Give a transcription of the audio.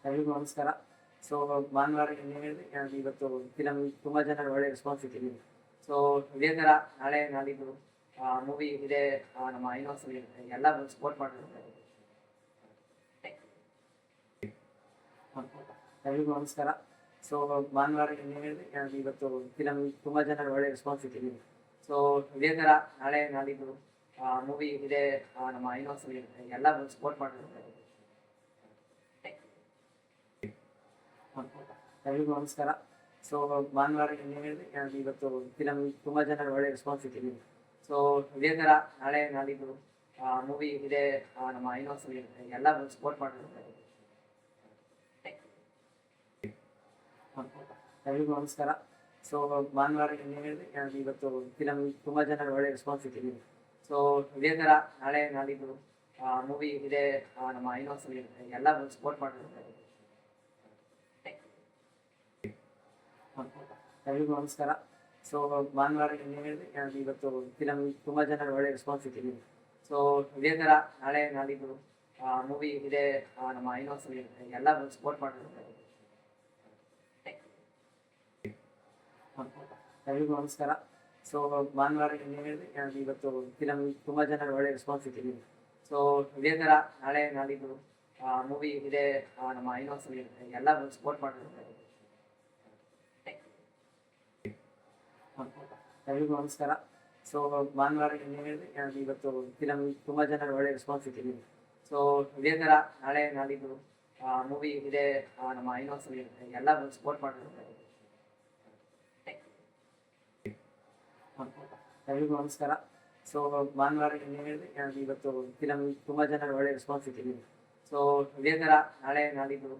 ಎಲ್ರಿಗೂ ನಮಸ್ಕಾರ. ಸೊ ಭಾನುವಾರ ಏನು ಹೇಳಿದ್ರೆ ಇವತ್ತು ಫಿಲಮ್ ತುಂಬ ಜನ ಒಳ್ಳೆ ರೆಸ್ಪಾನ್ಸ್ ಸಿಕ್ಕಿದೆ. ಸೊ ಇದೇ ಥರ ನಾಳೆ ನಾಡಿದ್ದು ಮೂವಿ ಇದೆ ನಮ್ಮ ಐನಾಕ್ಸಲ್ಲಿ ಎಲ್ಲ ಸಪೋರ್ಟ್ ಮಾಡಿರ್ತಾರೆ. ಎಲ್ರಿಗೂ ನಮಸ್ಕಾರ. ಸೊ ಭಾನುವಾರ ಏನು ಹೇಳಿದ್ರೆ ಇವತ್ತು ಫಿಲಮ್ ತುಂಬ ಜನ ಒಳ್ಳೆ ರೆಸ್ಪಾನ್ಸ್ ಸಿಕ್ಕಿದೆ. ಸೊ ಇದೇ ಥರ ನಾಳೆ ನಾಡಿದ್ದು ಮೂವಿ ಇದೆ ನಮ್ಮ ಐನಾಕ್ಸಲ್ಲಿ ಎಲ್ಲ ಸಪೋರ್ಟ್ ಮಾಡಿರ್ತಾರೆ. ಎಲ್ರಿಗೂ ನಮಸ್ಕಾರ. ಸೊ ಭಾನುವಾರ ಏನು ಹೇಳಿದ್ರೆ ಇವತ್ತು ಫಿಲಮ್ ತುಂಬ ಜನ ಒಳ್ಳೆ ರೆಸ್ಪಾನ್ಸ್ ಸಿಕ್ಕಿದೆ. ಸೊ ಇದೇ ಥರ ನಾಳೆ ನಾಡಿದ್ದು ಮೂವಿ ಇದೆ ನಮ್ಮ ಐನಾಕ್ಸಲ್ಲಿ ಎಲ್ಲ ಸಪೋರ್ಟ್ ಮಾಡಿರ್ತಾರೆ. ಎಲ್ರಿಗೂ ನಮಸ್ಕಾರ. ಸೊ ಭಾನುವಾರ ಏನು ಹೇಳಿದ್ರೆ ಇವತ್ತು ಫಿಲಮ್ ತುಂಬ ಜನ ಒಳ್ಳೆ ರೆಸ್ಪಾನ್ಸ್ ಸಿಕ್ಕಿದೆ. ಸೊ ಇದೇ ಥರ ನಾಳೆ ನಾಡಿದ್ದು ಮೂವಿ ಇದೆ ನಮ್ಮ ಐನಾಕ್ಸಲ್ಲಿ ಎಲ್ಲ ಸಪೋರ್ಟ್ ಮಾಡಿರ್ತಾರೆ. ಎಲ್ರಿಗೂ ನಮಸ್ಕಾರ. ಸೊ ಭಾನುವಾರ ಏನು ಹೇಳಿದ್ರೆ ಇವತ್ತು ಫಿಲಮ್ ತುಂಬ ಜನ ಒಳ್ಳೆ ರೆಸ್ಪಾನ್ಸ್ ಸಿಕ್ಕಿದೆ. ಸೊ ಇದೇ ಥರ ನಾಳೆ ನಾಡಿದ್ದು ಮೂವಿ ಇದೆ ನಮ್ಮ ಐನಾಕ್ಸಲ್ಲಿ ಎಲ್ಲ ಸಪೋರ್ಟ್ ಮಾಡಿರ್ತಾರೆ. ಎಲ್ರಿಗೂ ನಮಸ್ಕಾರ. ಸೊ ಭಾನುವಾರ ಏನು ಹೇಳಿದ್ರೆ ಇವತ್ತು ಫಿಲಮ್ ತುಂಬ ಜನ ಒಳ್ಳೆ ರೆಸ್ಪಾನ್ಸ್ ಸಿಕ್ಕಿದೆ. ಸೊ ಇದೇ ಥರ ನಾಳೆ ನಾಡಿದ್ದು ಮೂವಿ ಇದೆ ನಮ್ಮ ಐನಾಕ್ಸಲ್ಲಿ ಎಲ್ಲ ಸಪೋರ್ಟ್ ಮಾಡಿರ್ತಾರೆ. ಎಲ್ರಿಗೂ ನಮಸ್ಕಾರ. ಸೊ ಭಾನುವಾರ ಏನು ಹೇಳಿದ್ರೆ ಇವತ್ತು ಫಿಲಮ್ ತುಂಬ ಜನ ಒಳ್ಳೆ ರೆಸ್ಪಾನ್ಸ್ ಸಿಕ್ಕಿದೆ. ಸೊ ಇದೇ ಥರ ನಾಳೆ ನಾಡಿದ್ದು ಮೂವಿ ಇದೆ ನಮ್ಮ ಐನಾಕ್ಸಲ್ಲಿ ಎಲ್ಲ ಸಪೋರ್ಟ್ ಮಾಡಿರ್ತಾರೆ. ಎಲ್ರಿಗೂ ನಮಸ್ಕಾರ. ಸೊ ಭಾನುವಾರ ಏನು ಹೇಳಿದ್ರೆ ಇವತ್ತು ಫಿಲಮ್ ತುಂಬ ಜನ ಒಳ್ಳೆ ರೆಸ್ಪಾನ್ಸ್ ಸಿಕ್ಕಿದೆ. ಸೊ ಇದೇ ಥರ ನಾಳೆ ನಾಡಿದ್ದು